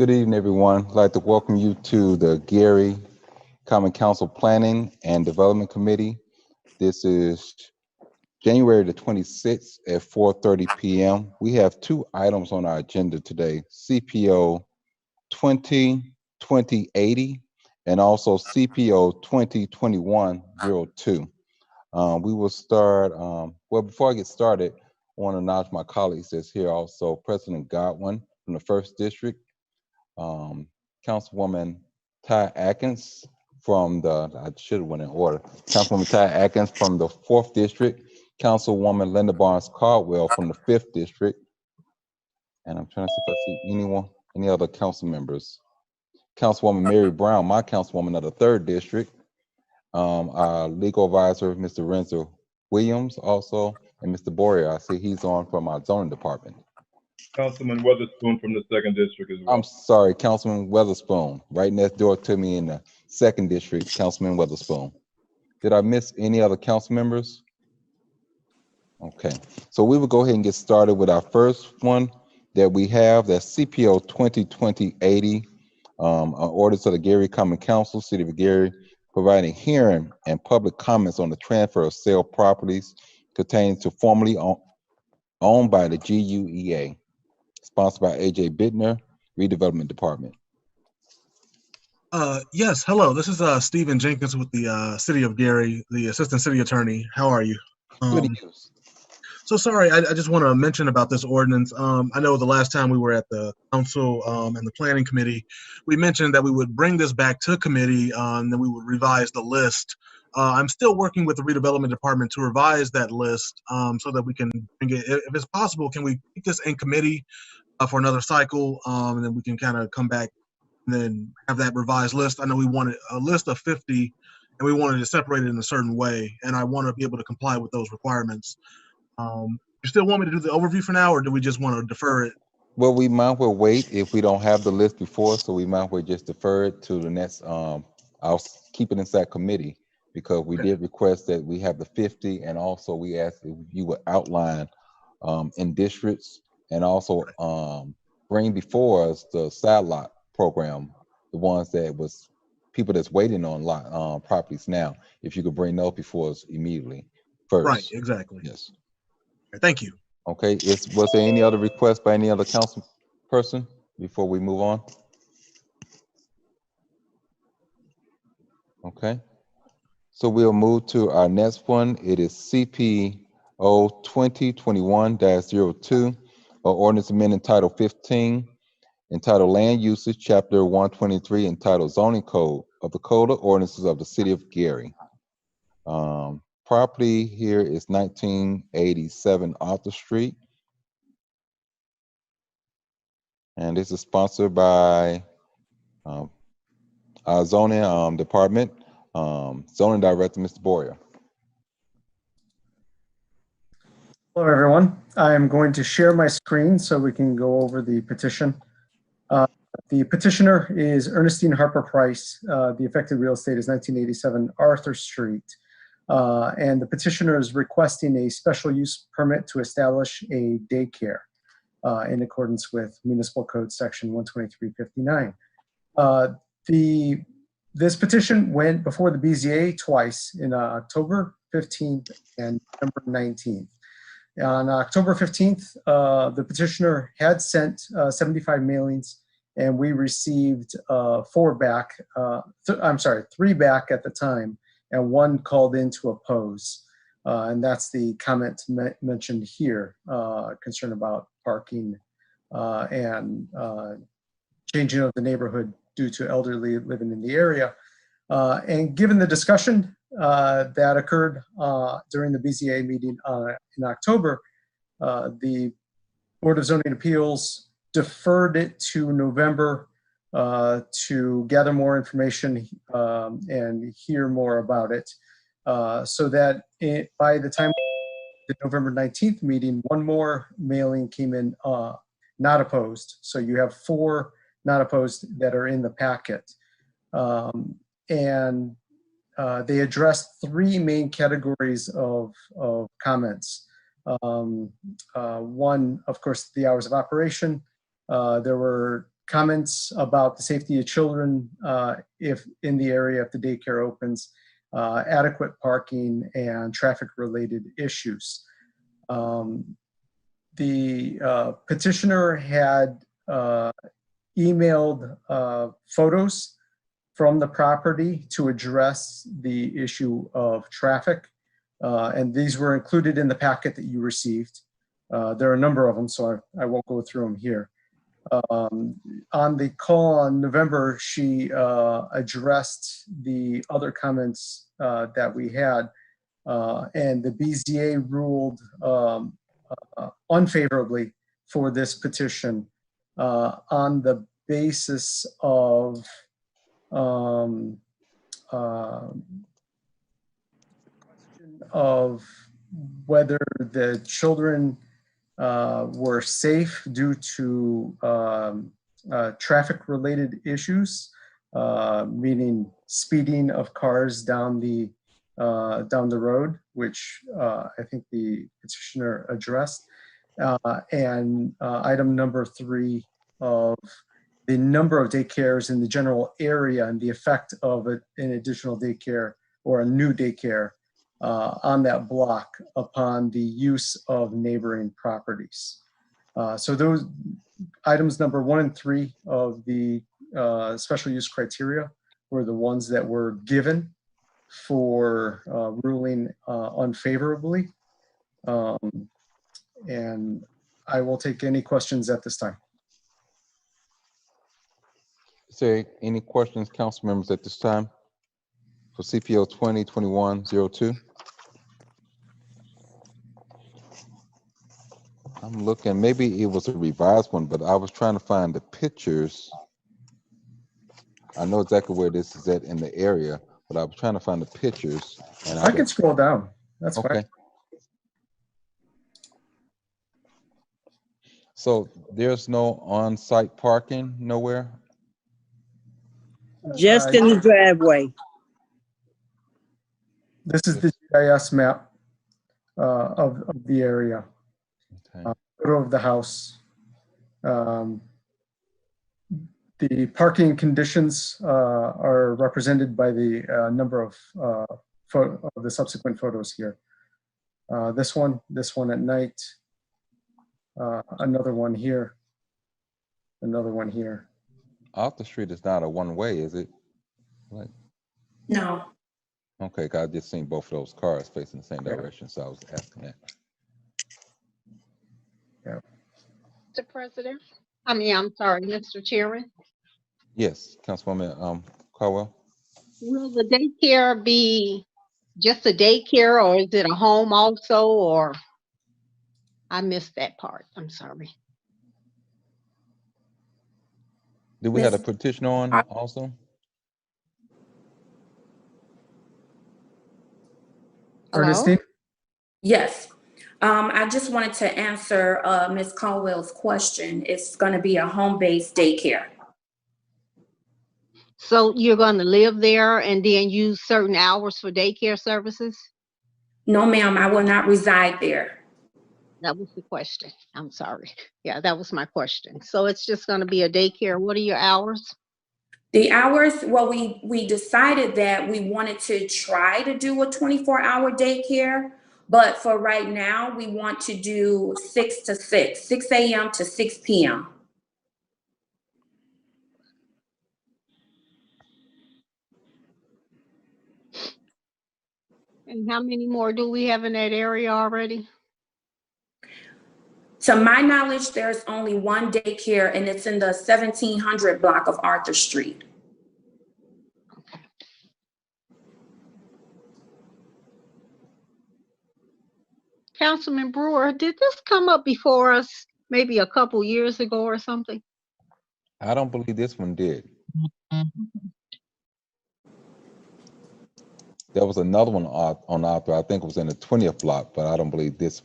Good evening, everyone. I'd like to welcome you to the Gary Common Council Planning and Development Committee. This is January the 26th at 4:30 p.m. We have two items on our agenda today, CPO 2020-80 and also CPO 2021-02. We will start, well, before I get started, I want to acknowledge my colleagues that's here also, President Godwin from the 1st District, Councilwoman Ty Atkins from I should have went in order. Councilwoman Ty Atkins from the 4th District, Councilwoman Linda Barnes Caldwell from the 5th District, and I'm trying to see if I see any other council members. Councilwoman Mary Brown, my councilwoman of the 3rd District, our legal advisor, Mr. Renzo Williams also, and Mr. Boria, I see he's on from our zoning department. Councilman Weatherspoon from the 2nd District as well. I'm sorry, Councilman Weatherspoon, right next door to me in the 2nd District, Councilman Weatherspoon. Did I miss any other council members? Okay, so we will go ahead and get started with our first one that we have, that's CPO 2020-80, orders of the Gary Common Council, City of Gary, providing hearing and public comments on the transfer of sale properties containing to formerly owned by the GUEA. Sponsored by AJ Bittner, Redevelopment Department. Yes, hello. This is Stephen Jenkins with the City of Gary, the Assistant City Attorney. How are you? Good news. So sorry, I just want to mention about this ordinance. I know the last time we were at the council and the planning committee, we mentioned that we would bring this back to committee and then we would revise the list. I'm still working with the redevelopment department to revise that list so that we can bring it, if it's possible, can we keep this in committee for another cycle and then we can kind of come back and then have that revised list. I know we wanted a list of 50 and we wanted to separate it in a certain way, and I want to be able to comply with those requirements. You still want me to do the overview for now, or do we just want to defer it? Well, we might well wait if we don't have the list before, so we might well just defer it to the next, I'll keep it inside committee because we did request that we have the 50, and also we asked if you would outline in districts and also bring before us the side lot program, the ones that was people that's waiting on lot properties now. If you could bring those before us immediately first. Right, exactly. Yes. Thank you. Okay, was there any other request by any other council person before we move on? Okay, so we'll move to our next one. It is CPO 2021-02, ordinance amending Title 15, entitled Land Usage, Chapter 123, entitled Zoning Code of the Code of Ordinances of the City of Gary. Property here is 1987 Arthur Street. And this is sponsored by our zoning department, zoning director, Mr. Boyer. Hello, everyone. I'm going to share my screen so we can go over the petition. The petitioner is Ernestine Harper Price. The affected real estate is 1987 Arthur Street. And the petitioner is requesting a special use permit to establish a daycare in accordance with Municipal Code Section 12359. This petition went before the BZA twice in October 15th and November 19th. On October 15th, the petitioner had sent 75 mailings, and we received 3 back at the time, and 1 called in to oppose. And that's the comment mentioned here, concern about parking and changing of the neighborhood due to elderly living in the area. And given the discussion that occurred during the BZA meeting in October, the Board of Zoning Appeals deferred it to November to gather more information and hear more about it, so that by the time the November 19th meeting, 1 more mailing came in not opposed. So you have 4 not opposed that are in the packet. And they addressed 3 main categories of comments. 1, of course, the hours of operation. There were comments about the safety of children if in the area, if the daycare opens, adequate parking, and traffic-related issues. The petitioner had emailed photos from the property to address the issue of traffic, and these were included in the packet that you received. There are a number of them, so I won't go through them here. On the call in November, she addressed the other comments that we had, and the BZA ruled unfavorably for this petition on the basis of whether the children were safe due to traffic-related issues, meaning speeding of cars down the road, which I think the petitioner addressed, and item number 3 of the number of daycares in the general area and the effect of an additional daycare or a new daycare on that block upon the use of neighboring properties. So those items number 1 and 3 of the special use criteria were the ones that were given for ruling unfavorably. And I will take any questions at this time. Is there any questions, council members, at this time for CPO 2021-02? I'm looking, maybe it was a revised one, but I was trying to find the pictures. I know exactly where this is at in the area, but I was trying to find the pictures. And I can scroll down. That's okay. fine. So there's no on-site parking nowhere? Just in the driveway. This is the GIS map of the area. Okay. Photo of the house. The parking conditions are represented by the number of the subsequent photos here. This one at night, another one here, another one here. Off the street is not a one-way, is it? Like, No. okay, 'cause I just seen both of those cars facing the same direction, so I was asking that. Mr. President, I'm sorry, Mr. Chairman, Yes, Councilwoman Caldwell. will the daycare be just a daycare or is it a home also, or? I missed that part, I'm sorry. Do we have a petition on also? Hello? Ernestine? Yes. I just wanted to answer Ms. Caldwell's question. It's going to be a home-based daycare. So you're gonna live there and then use certain hours for daycare services? No, ma'am, I will not reside there. That was the question, I'm sorry. Yeah, that was my question. So it's just gonna be a daycare, what are your hours? The hours, well, we decided that we wanted to try to do a 24-hour daycare, but for right now, we want to do 6 to 6, 6 a.m. to 6 p.m. And how many more do we have in that area already? To my knowledge, there's only one daycare, and it's in the 1700 block of Arthur Street. Councilman Brewer, did this come up before us maybe a couple years ago or something? I don't believe this one did. There was another one on Arthur, I think it was in the 20th block, but I don't believe this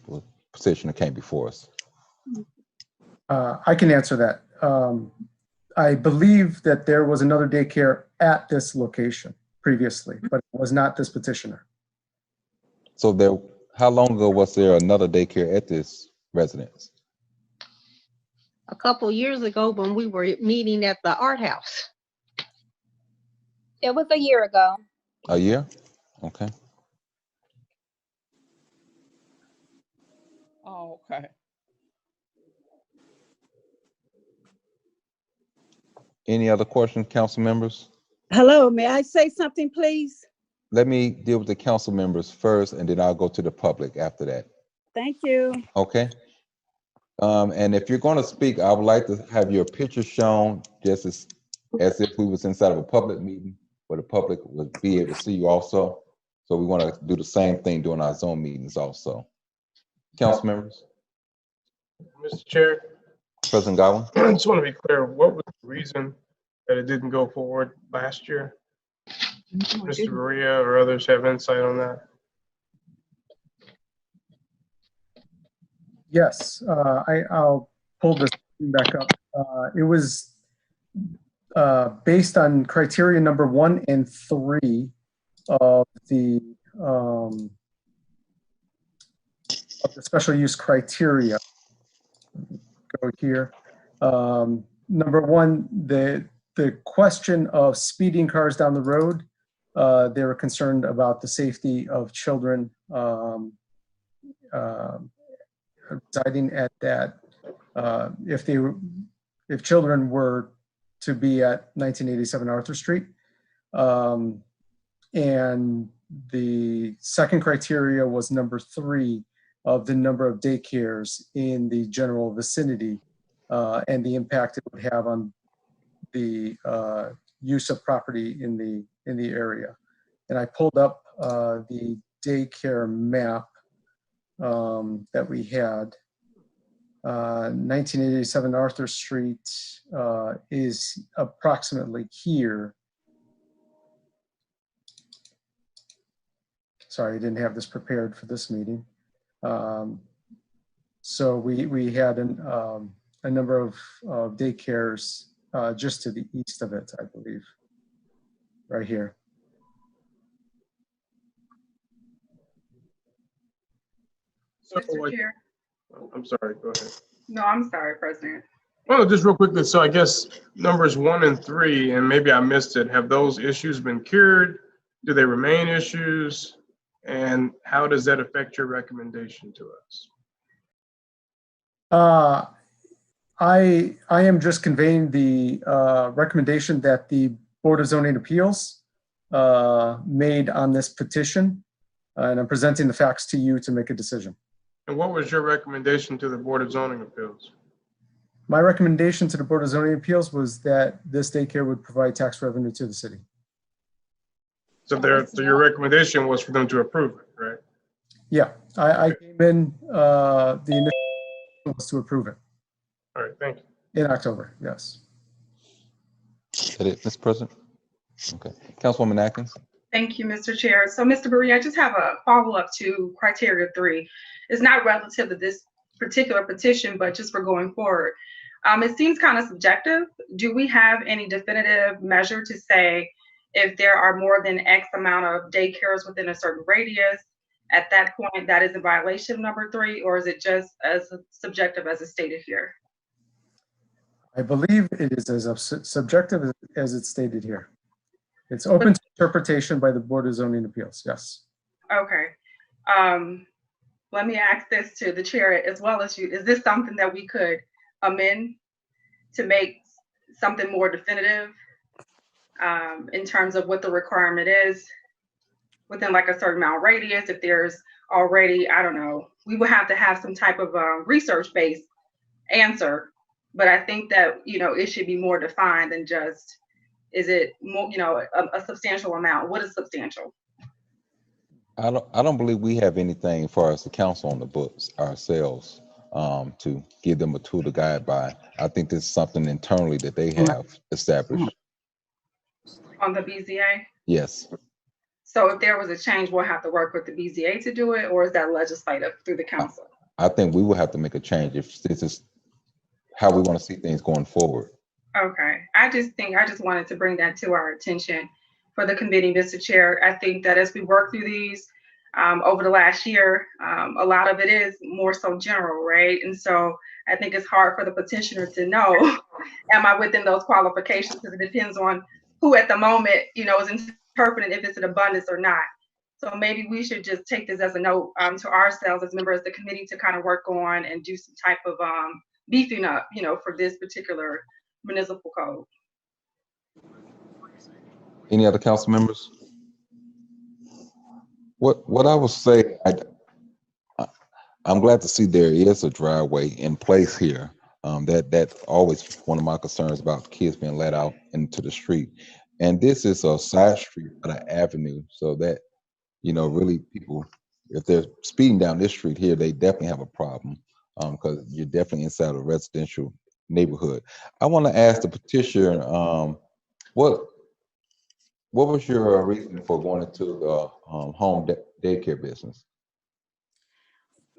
petition came before us. I can answer that. I believe that there was another daycare at this location previously, but it was not this petitioner. So how long ago was there another daycare at this residence? a couple years ago when we were meeting at the art house. It was a year ago. A year? Okay. Oh, okay. Any other questions, council members? Hello, may I say something, please? Let me deal with the council members first, and then I'll go to the public after that. Thank you. Okay? And if you're going to speak, I would like to have your picture shown just as if we was inside of a public meeting, where the public would be able to see you also. So we want to do the same thing during our Zoom meetings also. Council members, Mr. Chair, President Godwin. I just want to be clear, what was the reason that it didn't go forward last year? Mr. Maria or others have insight on that? Yes, I'll pull this back up. It was based on criteria number 1 and 3 of the special use criteria. Go here. Number 1, the question of speeding cars down the road. They were concerned about the safety of children residing at that. If children were to be at 1987 Arthur Street. And the second criteria was number 3 of the number of daycares in the general vicinity and the impact it would have on the use of property in the area. And I pulled up the daycare map that we had. 1987 Arthur Street is approximately here. Sorry, I didn't have this prepared for this meeting. So we had a number of daycares just to the east of it, I believe, right here. Mr. Chair. I'm sorry, go ahead. No, I'm sorry, President. Well, just real quickly, so I guess numbers 1 and 3, and maybe I missed it, have those issues been cured? Do they remain issues? And how does that affect your recommendation to us? I am just conveying the recommendation that the Board of Zoning Appeals made on this petition, and I'm presenting the facts to you to make a decision. And what was your recommendation to the Board of Zoning Appeals? My recommendation to the Board of Zoning Appeals was that this daycare would provide tax revenue to the city. So your recommendation was for them to approve it, right? Yeah, I came in, the initial was to approve it. All right, thank you. In October, yes. Is that it, Mr. President? Okay. Councilwoman Atkins? Thank you, Mr. Chair. So, Mr. Berea, I just have a follow-up to criteria 3. It's not relative to this particular petition, but just for going forward. It seems kind of subjective. Do we have any definitive measure to say if there are more than X amount of daycares within a certain radius, at that point, that is a violation of number 3, or is it just as subjective as it's stated here? I believe it is as subjective as it's stated here. It's open to interpretation by the Board of Zoning Appeals, yes. Okay. Let me ask this to the chair as well as you. Is this something that we could amend to make something more definitive in terms of what the requirement is within like a certain amount of radius? If there's already, I don't know, we would have to have some type of research-based answer. But I think that, it should be more defined than just, is it more, a substantial amount? What is substantial? I don't believe we have anything for us, the council, on the books ourselves to give them a tool to guide by. I think this is something internally that they have established. On the BZA? Yes. So if there was a change, we'll have to work with the BZA to do it, or is that legislative through the council? I think we will have to make a change if this is how we want to see things going forward. Okay, I just wanted to bring that to our attention for the committee, Mr. Chair. I think that as we work through these, over the last year, a lot of it is more so general, right? And so I think it's hard for the petitioner to know, am I within those qualifications? Because it depends on who at the moment, is interpreting if it's an abundance or not. So maybe we should just take this as a note to ourselves as members of the committee to kind of work on and do some type of beefing up, for this particular municipal code. Any other council members? What I will say, I'm glad to see there is a driveway in place here. That's always one of my concerns about kids being let out into the street. And this is a side street, not an avenue, so that, really people, if they're speeding down this street here, they definitely have a problem because you're definitely inside a residential neighborhood. I want to ask the petitioner, what was your reason for going into the home daycare business?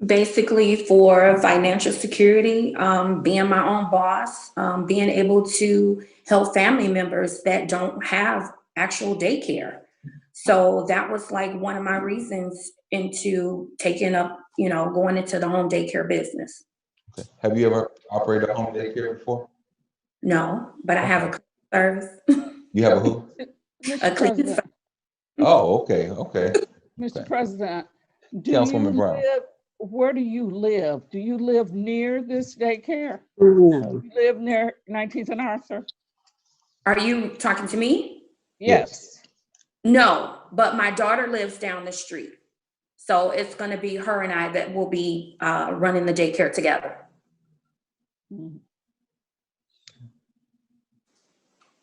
Basically for financial security, being my own boss, being able to help family members that don't have actual daycare. So that was like one of my reasons into taking up, going into the home daycare business. Okay. Have you ever operated a home daycare before? No, but I have a cleaning service. You have a who? A cleaning service. Oh, okay. Mr. Okay. President, Councilwoman Brown. where do you live? Do you live near this daycare? No. You live near 19th and Arthur? Are you talking to me? Yes. No, but my daughter lives down the street. So it's going to be her and I that will be running the daycare together.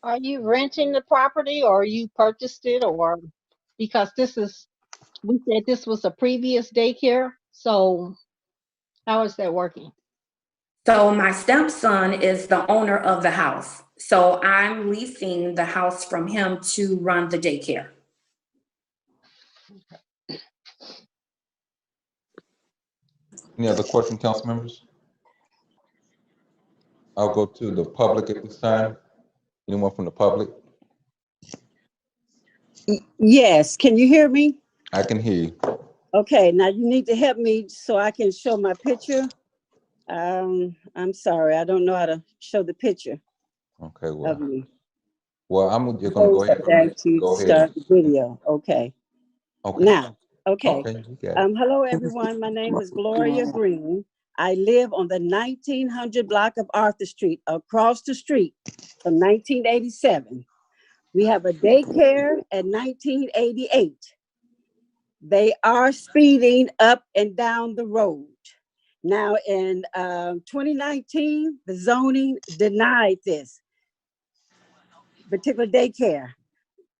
Are you renting the property or you purchased it, or because we said this was a previous daycare, so how is that working? So my stepson is the owner of the house. So I'm leasing the house from him to run the daycare. Any other questions, council members? I'll go to the public at this time. Anyone from the public? Yes, can you hear me? I can hear you. Okay, now you need to help me so I can show my picture. I'm sorry, I don't know how to show the picture Okay, of me. I'm just gonna go ahead. To start the video, okay. Okay. Now, okay. Okay, you got it. Hello, everyone. My name is Gloria Green. I live on the 1900 block of Arthur Street, across the street from 1987. We have a daycare at 1988. They are speeding up and down the road. Now in 2019, the zoning denied this particular daycare.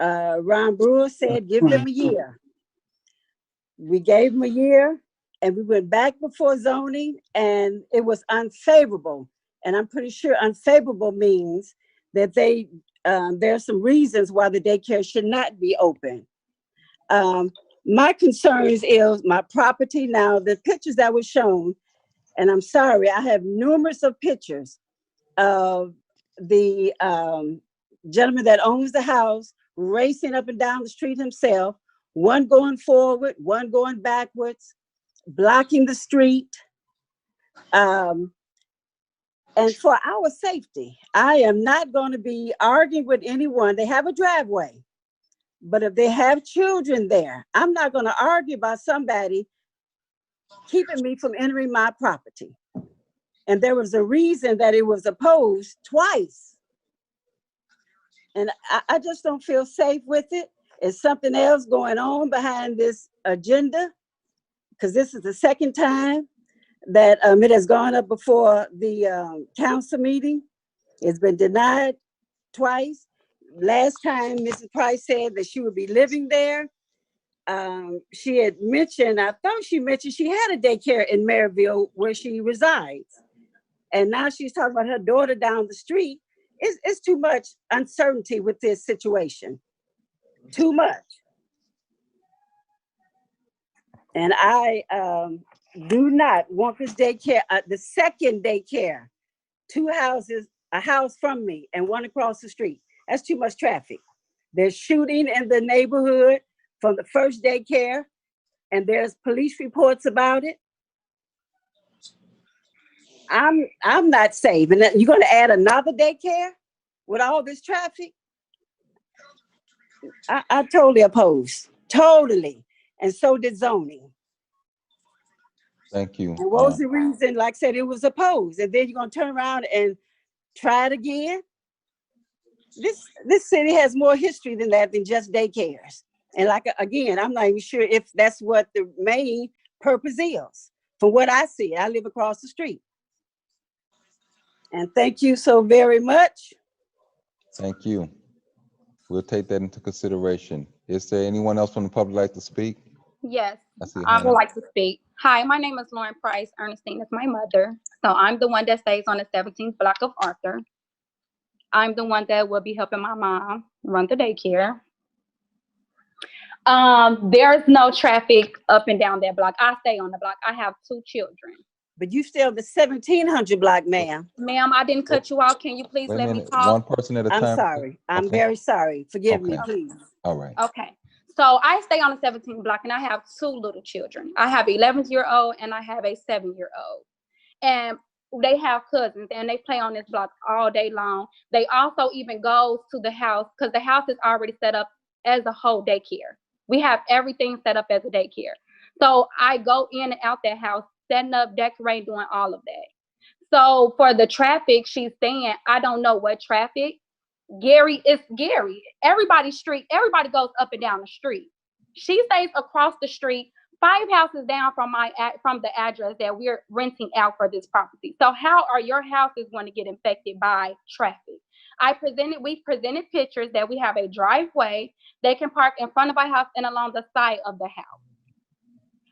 Ron Brewer said, give them a year. We gave them a year and we went back before zoning and it was unfavorable. And I'm pretty sure unfavorable means that there's some reasons why the daycare should not be open. My concerns is my property. Now, the pictures that were shown, and I'm sorry, I have numerous of pictures of the gentleman that owns the house racing up and down the street himself, one going forward, one going backwards, blocking the street. And for our safety, I am not going to be arguing with anyone. They have a driveway, but if they have children there, I'm not going to argue about somebody keeping me from entering my property. And there was a reason that it was opposed twice. And I just don't feel safe with it. Is something else going on behind this agenda? Because this is the second time that it has gone up before the council meeting. It's been denied twice. Last time, Mrs. Price said that she would be living there. She had mentioned, I thought she mentioned she had a daycare in Maryville where she resides. And now she's talking about her daughter down the street. It's too much uncertainty with this situation. Too much. And I do not want this daycare, the second daycare, two houses, a house from me and one across the street. That's too much traffic. There's shooting in the neighborhood from the first daycare. and there's police reports about it. I'm not safe. And you're going to add another daycare with all this traffic? I totally oppose, totally. And so did zoning. Thank you. And what was the reason? Like I said, it was opposed. And then you're going to turn around and try it again? This city has more history than that, than just daycares. And like, again, I'm not even sure if that's what the main purpose is. From what I see, I live across the street. And thank you so very much. Thank you. We'll take that into consideration. Is there anyone else from the public like to speak? Yes, I see a I hand would up. like to speak. Hi, my name is Lauren Price. Ernestine is my mother. So I'm the one that stays on the 17th block of Arthur. I'm the one that will be helping my mom run the daycare. There's no traffic up and down that block. I stay on the block. I have 2 children. But you still the 1700 block, ma'am. Ma'am, I didn't cut you off. Can you please Wait a let me minute, talk? one person at a time. I'm sorry. I'm Okay. very sorry. Forgive me, Okay. please. All right. Okay. So I stay on the 17th block and I have 2 little children. I have an 11-year-old and I have a 7-year-old. And they have cousins and they play on this block all day long. They also even go to the house because the house is already set up as a whole daycare. We have everything set up as a daycare. So I go in and out that house, setting up, decorating, doing all of that. So for the traffic, she's saying, I don't know what traffic. Gary, it's Gary. Everybody's street, everybody goes up and down the street. She stays across the street, 5 houses down from the address that we're renting out for this property. So how are your houses going to get infected by traffic? We presented pictures that we have a driveway. They can park in front of our house and along the side of the house.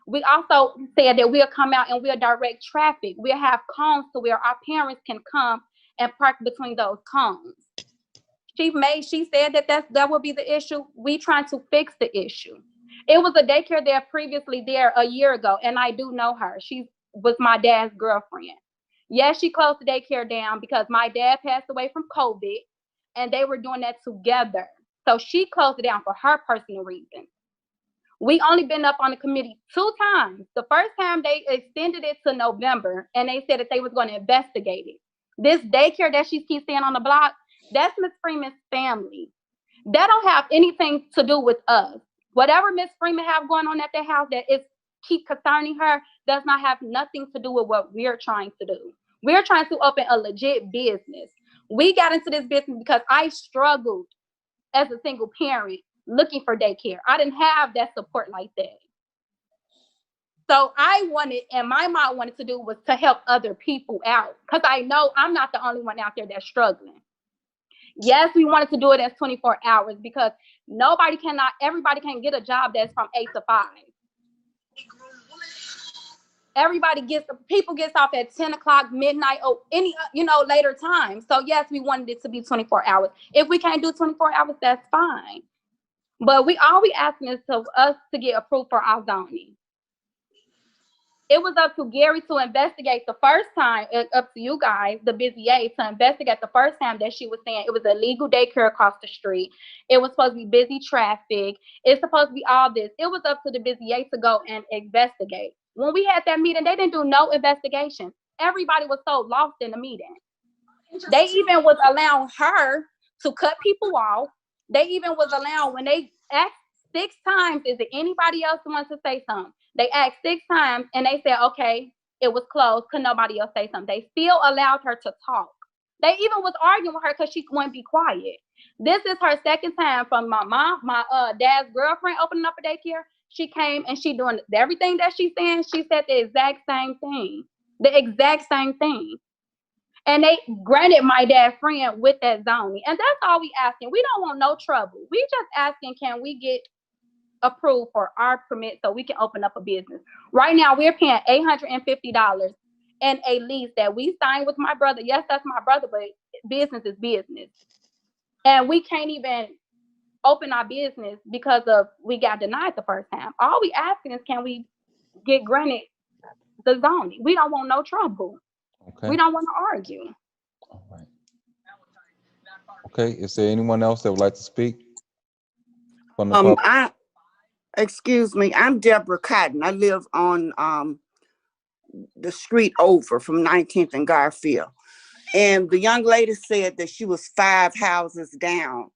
We also said that we'll come out and we'll direct traffic. We'll have cones to where our parents can come and park between those cones. She said that would be the issue. We trying to fix the issue. It was a daycare there previously there a year ago, and I do know her. She was my dad's girlfriend. Yes, she closed the daycare down because my dad passed away from COVID, and they were doing that together. So she closed it down for her personal reasons. We only been up on the committee 2 times. The first time they extended it to November, and they said that they was going to investigate it. This daycare that she keeps saying on the block, that's Miss Freeman's family. That don't have anything to do with us. Whatever Miss Freeman have going on at their house that is keep concerning her does not have nothing to do with what we're trying to do. We're trying to open a legit business. We got into this business because I struggled as a single parent looking for daycare. I didn't have that support like that. So I wanted, and my mom wanted to do was to help other people out because I know I'm not the only one out there that's struggling. Yes, we wanted to do it as 24 hours because everybody can get a job that's from 8 to 5. People gets off at 10 o'clock, midnight, or any, later time. So yes, we wanted it to be 24 hours. If we can't do 24 hours, that's fine. But all we asking is to us to get approved for our zoning. It was up to Gary to investigate the first time, up to you guys, the BZA, to investigate the first time that she was saying it was a legal daycare across the street. It was supposed to be busy traffic. It's supposed to be all this. It was up to the BZA to go and investigate. When we had that meeting, they didn't do no investigation. Everybody was so lost in the meeting. They even was allowing her to cut people off. They even was allowing, when they asked 6 times, is there anybody else who wants to say something? They asked 6 times and they said, okay, it was closed. Could nobody else say something? They still allowed her to talk. They even was arguing with her because she wouldn't be quiet. This is her second time from my dad's girlfriend opening up a daycare. She came and she doing everything that she's saying. She said the exact same thing. The exact same thing. And they granted my dad's friend with that zoning. And that's all we asking. We don't want no trouble. We just asking, can we get approved for our permit so we can open up a business? Right now, we're paying $850 in a lease that we signed with my brother. Yes, that's my brother, but business is business. And we can't even open our business because we got denied the first time. All we asking is, can we get granted the zoning? We don't want no trouble. Okay. We don't want to argue. All right. Okay, is there anyone else that would like to speak from the public? Excuse me, I'm Deborah Cotton. I live on the street over from 19th and Garfield. And the young lady said that she was 5 houses down.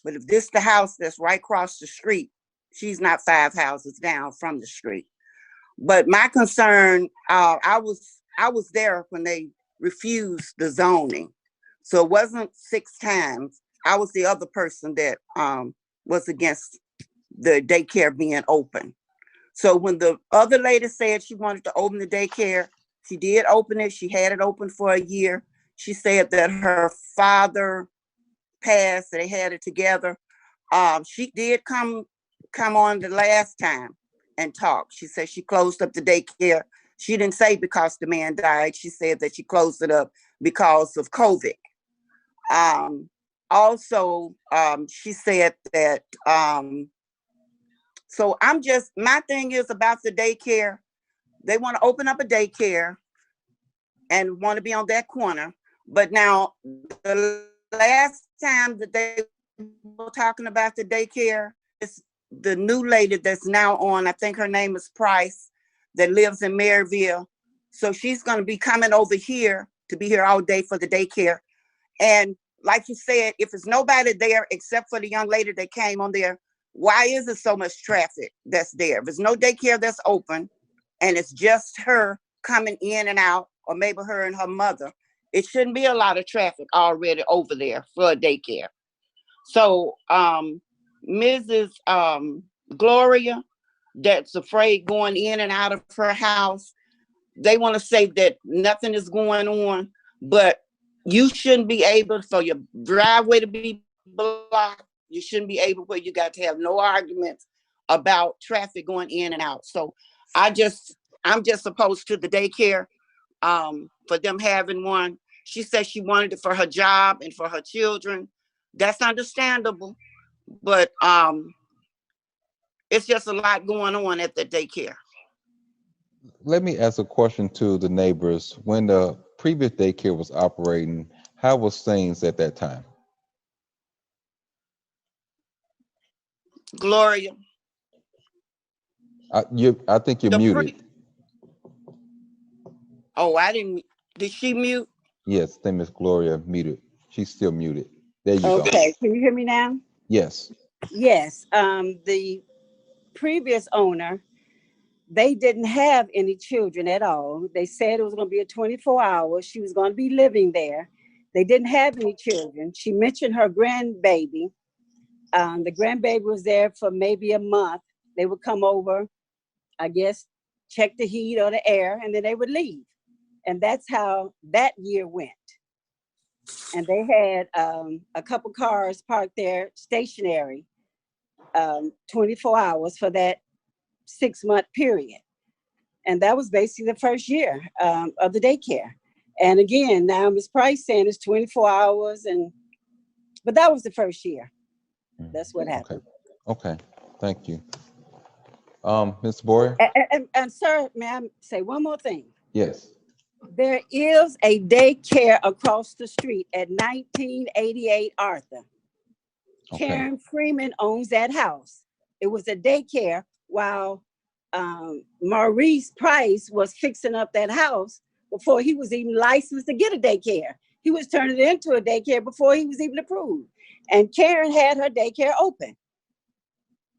But if this the house that's right across the street, she's not 5 houses down from the street. But my concern, I was there when they refused the zoning. So it wasn't 6 times. I was the other person that was against the daycare being open. So when the other lady said she wanted to open the daycare, she did open it. She had it open for a year. She said that her father passed, they had it together. She did come on the last time and talk. She said she closed up the daycare. She didn't say because the man died. She said that she closed it up because of COVID. Also, she said that, so my thing is about the daycare. They want to open up a daycare and want to be on that corner. But now, the last time that they were talking about the daycare, it's the new lady that's now on, I think her name is Price, that lives in Maryville. So she's going to be coming over here to be here all day for the daycare. And like you said, if there's nobody there except for the young lady that came on there, why is there so much traffic that's there? If there's no daycare that's open and it's just her coming in and out, or maybe her and her mother, it shouldn't be a lot of traffic already over there for a daycare. So Mrs. Gloria, that's afraid going in and out of her house, they want to say that nothing is going on, but you shouldn't be able for your driveway to be blocked. You shouldn't be able where you got to have no arguments about traffic going in and out. So I'm just opposed to the daycare, for them having one. She said she wanted it for her job and for her children. That's understandable, but it's just a lot going on at the daycare. Let me ask a question to the neighbors. When the previous daycare was operating, how was things at that time? Gloria. I think you're muted. Oh, I didn't. Did she mute? Yes, I think Miss Gloria muted. She's still muted. There you go. Okay, can you hear me now? Yes. Yes, the previous owner, they didn't have any children at all. They said it was going to be a 24 hours. She was going to be living there. They didn't have any children. She mentioned her grandbaby. The grandbaby was there for maybe a month. They would come over, I guess, check the heat or the air, and then they would leave. And that's how that year went. And they had a couple cars parked there stationary 24 hours for that 6-month period. And that was basically the first year of the daycare. And again, now Ms. Price saying it's 24 hours, but that was the first year. That's what happened. Okay, thank you. Ms. Boyer? And sir, may I say one more thing? Yes. There is a daycare across the street at 1988 Arthur. Okay. Karen Freeman owns that house. It was a daycare while Maurice Price was fixing up that house before he was even licensed to get a daycare. He was turning it into a daycare before he was even approved. And Karen had her daycare open.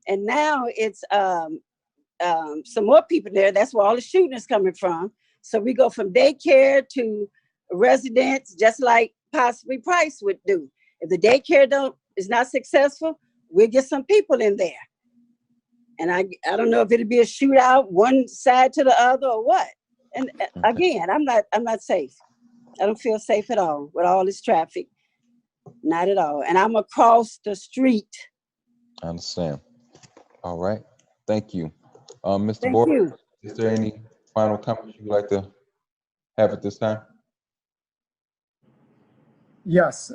And now it's some more people there. That's where all the shooting is coming from. So we go from daycare to residence, just like possibly Price would do. If the daycare is not successful, we'll get some people in there. And I don't know if it'll be a shootout, one side to the other or what. And again, I'm not safe. I don't feel safe at all with all this traffic. Not at all. And I'm across the street. I understand. All right. Thank you. Mr. Thank Boyer, you. is there any final comments you'd like to have at this time? Yes,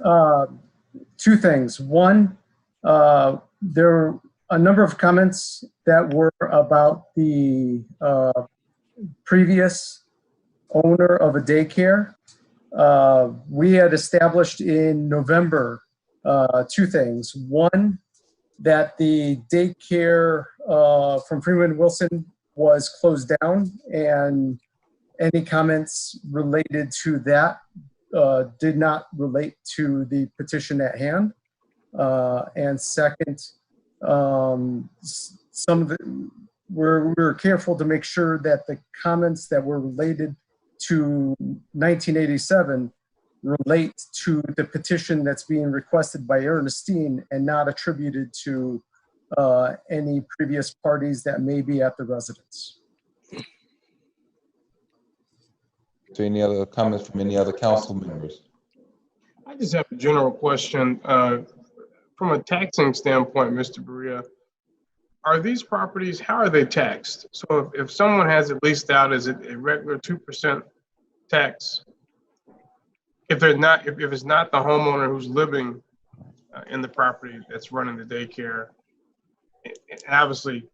2 things. One, there were a number of comments that were about the previous owner of a daycare. We had established in November 2 things. One, that the daycare from Freeman Wilson was closed down, and any comments related to that did not relate to the petition at hand. And second, some of the, we're careful to make sure that the comments that were related to 1987 relate to the petition that's being requested by Ernestine and not attributed to any previous parties that may be at the residence. So any other comments from any other council members? I just have a general question. From a taxing standpoint, Mr. Berea, are these properties, how are they taxed? So if someone has it leased out, is it a regular 2% tax? If they're not, if it's not the homeowner who's living in the property that's running the daycare, and obviously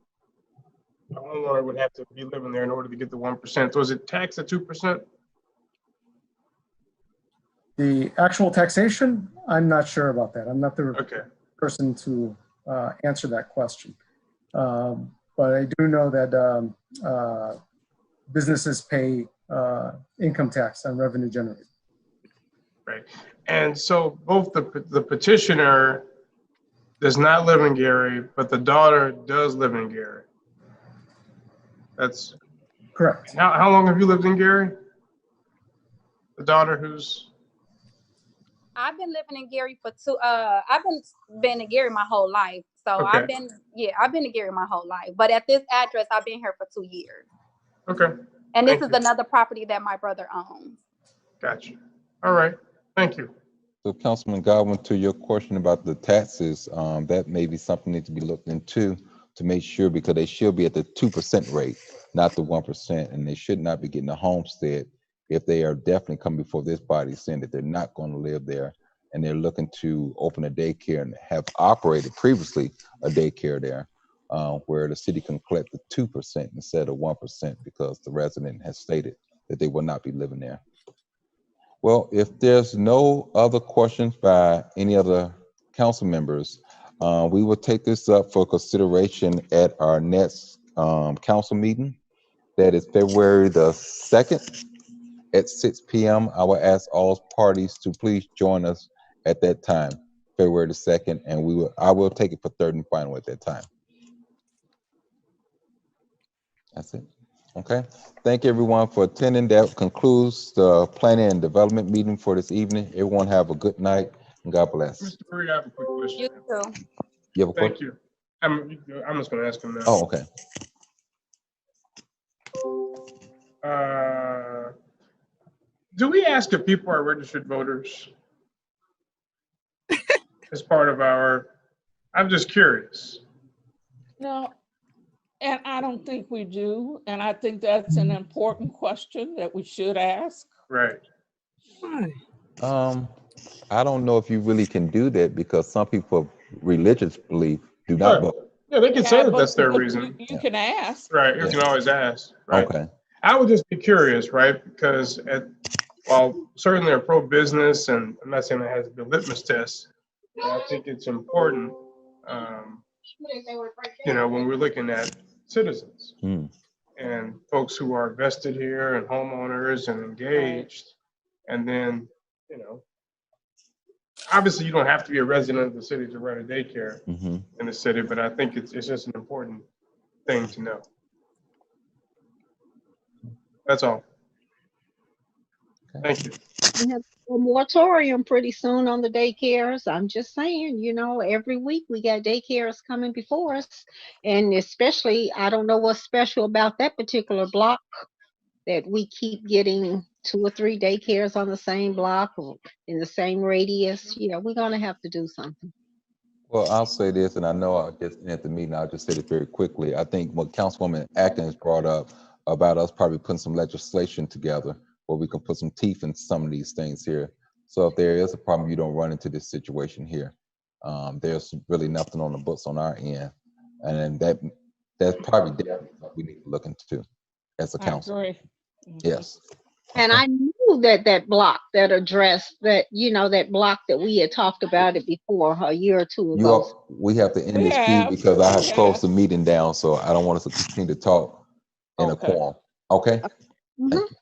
the homeowner would have to be living there in order to get the 1%. So is it taxed at 2%? The actual taxation, I'm not sure about that. I'm not the Okay. person to answer that question. But I do know that businesses pay income tax on revenue generated. Right. And so both the petitioner does not live in Gary, but the daughter does live in Gary. That's correct. How long have you lived in Gary? The daughter who's? I've been living in Gary for I've been in Gary my whole life. So Okay. I've been in Gary my whole life. But at this address, I've been here for 2 years. Okay. And this Thank is you. another property that my brother owns. Gotcha. All right. Thank you. So Councilman Godwin, to your question about the taxes, that may be something that needs to be looked into to make sure, because they should be at the 2% rate, not the 1%, and they should not be getting a homestead if they are definitely coming before this body saying that they're not going to live there and they're looking to open a daycare and have operated previously a daycare there, where the city can collect the 2% instead of 1% because the resident has stated that they will not be living there. Well, if there's no other questions by any other council members, we will take this up for consideration at our next council meeting. That is February the 2nd at 6 p.m. I will ask all parties to please join us at that time, February the 2nd, and I will take it for third and final at that time. That's it. Okay. Thank everyone for attending. That concludes the planning and development meeting for this evening. Everyone have a good night and God bless. Mr. Berea, I have a quick question. You too. You have a Thank question? you. I'm just going to ask him now. Oh, okay. Do we ask if people are registered voters as part of our, I'm just curious. No, and I don't think we do. And I think that's an important question that we should ask. Right. I don't know if you really can do that because some people of religious belief do not Sure. vote. Yeah, they can say that but that's their reason. You can ask. Right, you Yeah. can always ask, right? Okay. I would just be curious, right? Because while certainly they're pro-business, and I'm not saying that has to be a litmus test, but I think it's important, when we're looking at citizens and folks who are vested here and homeowners and engaged, and then, obviously you don't have to be a resident of the city to run a daycare in the city, but I think it's just an important thing to know. That's all. Thank you. We have a moratorium pretty soon on the daycares. I'm just saying, every week we got daycares coming before us. And especially, I don't know what's special about that particular block that we keep getting 2 or 3 daycares on the same block or in the same radius. We're going to have to do something. Well, I'll say this, and I know I guess at the meeting, I'll just say it very quickly. I think what Councilwoman Atkins brought up about us probably putting some legislation together where we can put some teeth in some of these things here. So if there is a problem, you don't run into this situation here. There's really nothing on the books on our end. And that's probably definitely what we need to look into as a council. I agree. Yes. And I knew that block, that address, that, that block that we had talked about it before a year or two You ago. all, we have to end We this queue have, because I have we closed the have. meeting down, so I don't want us to continue to talk in a Okay. quorum. Okay? Mhm. Thank you.